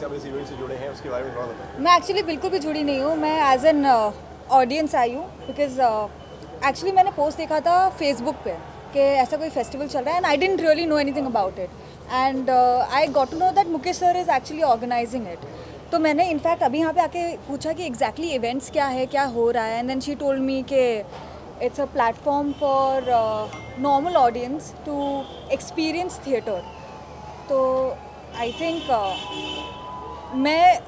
से आप इस इवेंट से जुड़े हैं उसके बारे में थोड़ा बताएं। मैं एक्चुअली बिल्कुल भी जुड़ी नहीं हूँ, मैं एज एन ऑडियंस आई हूँ बिकॉज एक्चुअली मैंने पोस्ट देखा था फेसबुक पे कि ऐसा कोई फेस्टिवल चल रहा है and I didn't really know anything about it and I got to know that Mukesh sir is actually organising it. तो मैंने इनफैक्ट अभी यहाँ पे आके पूछा कि एग्जैक्टली इवेंट्स क्या है, क्या हो रहा है, and then she told me कि it's a platform for normal audience to experience theatre. तो आई थिंक मैं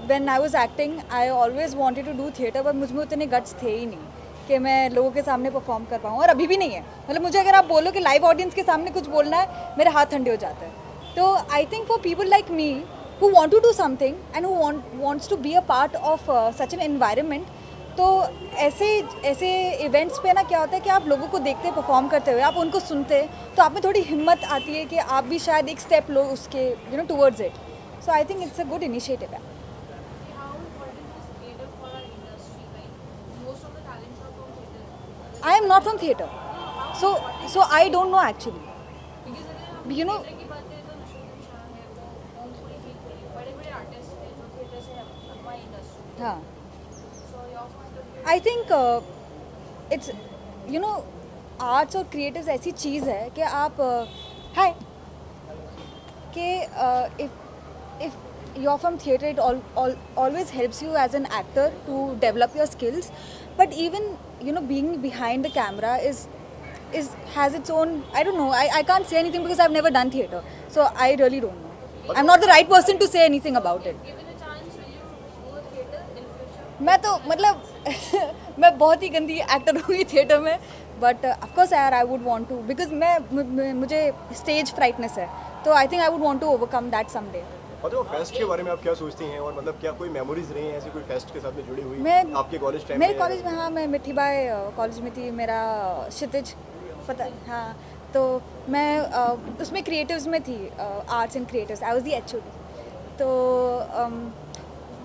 when I was acting I always wanted to do theatre, पर मुझ में उतने गट्स थे ही नहीं कि मैं लोगों के सामने परफॉर्म कर पाऊँ, और अभी भी नहीं है। मतलब मुझे अगर आप बोलो कि लाइव ऑडियंस के सामने कुछ बोलना है, मेरे हाथ ठंडे हो जाते हैं। तो I think for people like me who want to do something and who wants to be a part of such an environment, तो ऐसे इवेंट्स पे ना क्या होता है कि आप लोगों को देखते परफॉर्म करते हुए, आप उनको सुनते, तो आप में थोड़ी हिम्मत आती है कि आप भी शायद एक स्टेप लो उसके towards it. So I think it's a good initiative है। I am not from theatre, so I don't know actually, you know. हाँ, आई थिंक इट्स आर्ट्स और क्रिएटिव्स ऐसी चीज़ है कि आप हाय कि if you are from theatre it always helps you as an actor to develop your skills, but even being behind the camera is has its own, I don't know, I can't say anything because I've never done theatre, so I really don't know. I'm not the right person to say anything about it. मैं तो मतलब मैं बहुत ही गंदी actor हुई theatre में, but of course यार I would want to, because मुझे स्टेज फ्राइटनेस है, तो I think I would want to overcome that someday. और जो फेस्ट के बारे में आप क्या सोचती हैं, और मतलब क्या कोई मेमोरीज रही हैं ऐसी कोई फेस्ट के साथ में जुड़ी हुई आपके कॉलेज टाइम में? मेरे कॉलेज में, हाँ, मैं मिठी बाई कॉलेज में थी, मेरा क्षितिज पता, हाँ, तो मैं उसमें क्रिएटिव्स में थी, arts and creatives, I was the HOD. तो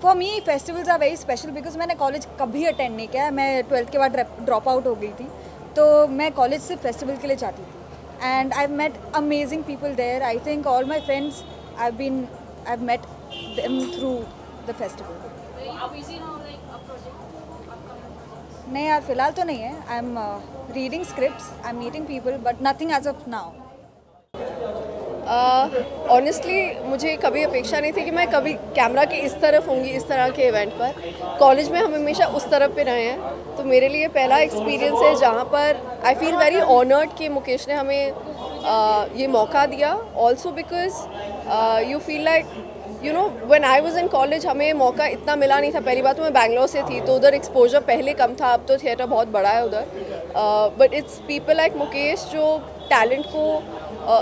for me festivals are very special because मैंने कॉलेज कभी अटेंड नहीं किया, मैं 12th के बाद ड्रॉप आउट हो गई थी, तो मैं कॉलेज सिर्फ फेस्टिवल के लिए जाती थी and I met amazing people there. I think all my friends I've met them through the festival. नहीं यार, फिलहाल तो नहीं है। I'm reading scripts, I'm meeting people, but nothing as of now. Honestly मुझे कभी अपेक्षा नहीं थी कि मैं कभी कैमरा के इस तरफ होंगी इस तरह के इवेंट पर। कॉलेज में हम हमेशा उस तरफ पे रहे हैं, तो मेरे लिए पहला एक्सपीरियंस है जहाँ पर आई फील वेरी ऑनर्ड कि मुकेश ने हमें ये मौका दिया। Also because you feel like when I was in college हमें मौका इतना मिला नहीं था। पहली बात तो मैं बैंगलोर से थी, तो उधर एक्सपोजर पहले कम था, अब तो थिएटर बहुत बड़ा है उधर। But it's people like Mukesh जो टैलेंट को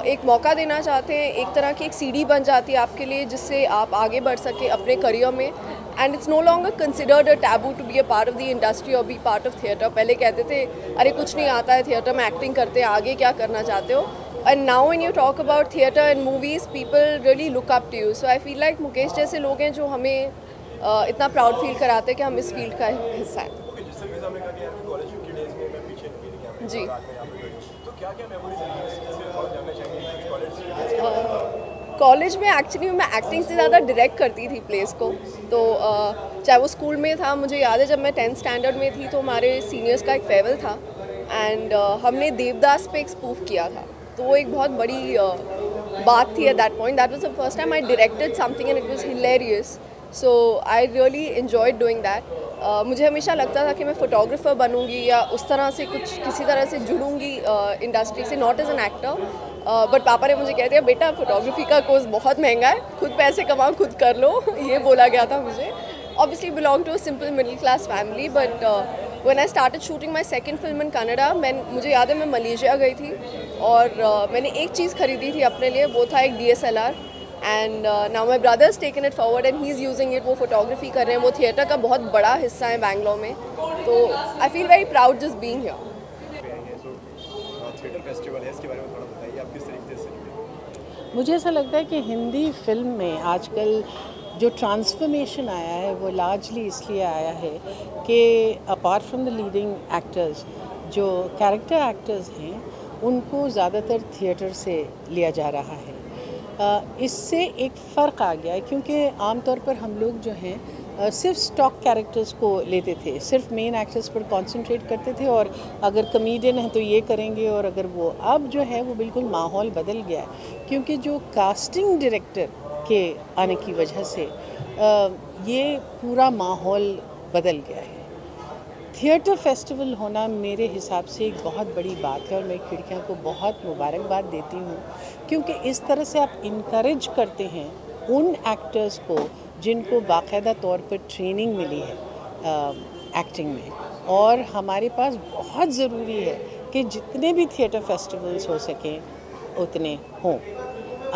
एक मौका देना चाहते हैं, एक तरह की एक सीढ़ी बन जाती है आपके लिए जिससे आप आगे बढ़ सके अपने करियर में। And it's no longer considered a taboo to be a part of the industry और बी पार्ट ऑफ थिएटर। पहले कहते थे अरे कुछ नहीं आता है, थिएटर में एक्टिंग करते हैं, आगे क्या करना चाहते हो। And now when you talk about theatre and movies people really look up to you. So I feel like Mukesh जैसे लोग हैं जो हमें इतना प्राउड फील कराते हैं कि हम इस फील्ड का हिस्सा हैं। जी, कॉलेज में एक्चुअली मैं एक्टिंग से ज़्यादा डायरेक्ट करती थी प्लेस को। तो चाहे वो स्कूल में था, मुझे याद है जब मैं 10th स्टैंडर्ड में थी तो हमारे सीनियर्स का एक फेयरवेल था एंड हमने देवदास पे एक स्पूफ किया था। तो वो एक बहुत बड़ी बात थी at that point. That was the first time I directed something and it was hilarious. So I really enjoyed doing that. मुझे हमेशा लगता था कि मैं फ़ोटोग्राफ़र बनूंगी या उस तरह से कुछ किसी तरह से जुड़ूंगी इंडस्ट्री से, not as an actor. But पापा ने मुझे कह दिया बेटा फोटोग्राफी का कोर्स बहुत महंगा है, खुद पैसे कमाओ खुद कर लो, ये बोला गया था मुझे। Obviously belong to a simple middle class family, but when I started shooting my second film in Canada, मुझे याद है मैं मलेशिया गई थी और मैंने एक चीज़ खरीदी थी अपने लिए, वो था एक DSLR। And now my brothers taken it forward and he is using it. वो फोटोग्राफी कर रहे हैं, वो थिएटर का बहुत बड़ा हिस्सा है बैंगलोर में। तो I feel very proud just being here. Theatre festival है, इसके बारे में थोड़ा बताइए, आप किस तरीके से जुड़े? मुझे ऐसा लगता है कि हिंदी फिल्म में आजकल जो ट्रांसफॉर्मेशन आया है वो लार्जली इसलिए आया है कि apart from the leading actors, जो कैरेक्टर एक्टर्स हैं उनको ज़्यादातर थिएटर से लिया जा रहा है। इससे एक फ़र्क आ गया है, क्योंकि आमतौर पर हम लोग जो हैं सिर्फ स्टॉक कैरेक्टर्स को लेते थे, सिर्फ मेन एक्टर्स पर कंसंट्रेट करते थे, और अगर कमेडियन है तो ये करेंगे, और अगर वो अब जो है वो बिल्कुल माहौल बदल गया है, क्योंकि जो कास्टिंग डायरेक्टर के आने की वजह से ये पूरा माहौल बदल गया है। थिएटर फेस्टिवल होना मेरे हिसाब से एक बहुत बड़ी बात है, और मैं खिड़कियाँ को बहुत मुबारकबाद देती हूँ, क्योंकि इस तरह से आप इनकरेज करते हैं उन एक्टर्स को जिनको बाकायदा तौर पर ट्रेनिंग मिली है एक्टिंग में। और हमारे पास बहुत ज़रूरी है कि जितने भी थिएटर फेस्टिवल्स हो सकें उतने हों।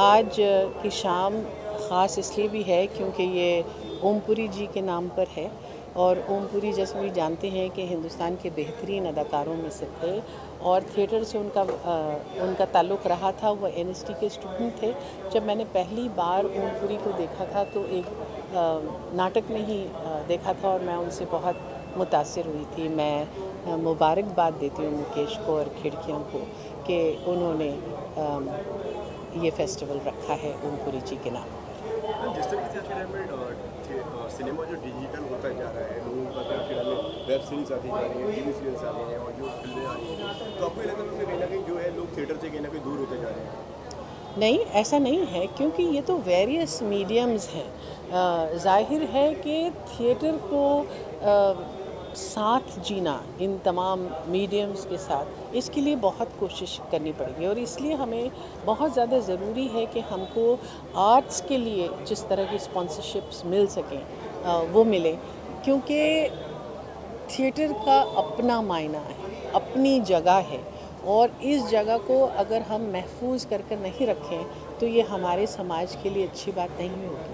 आज की शाम ख़ास इसलिए भी है क्योंकि ये ओमपुरी जी के नाम पर है, और ओमपुरी जैसे भी जानते हैं कि हिंदुस्तान के बेहतरीन अदाकारों में से थे, और थिएटर से उनका ताल्लुक़ रहा था। वो NST के स्टूडेंट थे। जब मैंने पहली बार ओमपुरी को देखा था तो एक नाटक में ही देखा था, और मैं उनसे बहुत मुतासिर हुई थी। मैं मुबारकबाद देती हूँ मुकेश को और खिड़कियों को कि उन्होंने ये फेस्टिवल रखा है ओमपुरी जी के नाम पर। जिस तरीके से आज के टाइम में सिनेमा जो डिजिटल होता जा रहा है, लोगों का आज के टाइम में वेब सीरीज आती जा रही है, TV सीरियल्स आ रही हैं, और जो फिल्में आ रही हैं, तो आपको ये लगता है कि कहीं ना कहीं जो है लोग थिएटर से कहीं ना कहीं दूर होते जा रहे हैं? नहीं, ऐसा नहीं है, क्योंकि ये तो वेरियस मीडियम्स हैं। जाहिर है कि थिएटर को साथ जीना इन तमाम मीडियम्स के साथ, इसके लिए बहुत कोशिश करनी पड़ेगी, और इसलिए हमें बहुत ज़्यादा ज़रूरी है कि हमको आर्ट्स के लिए जिस तरह की स्पॉन्सरशिप्स मिल सकें वो मिले, क्योंकि थिएटर का अपना मायना है, अपनी जगह है, और इस जगह को अगर हम महफूज कर नहीं रखें तो ये हमारे समाज के लिए अच्छी बात नहीं होगी।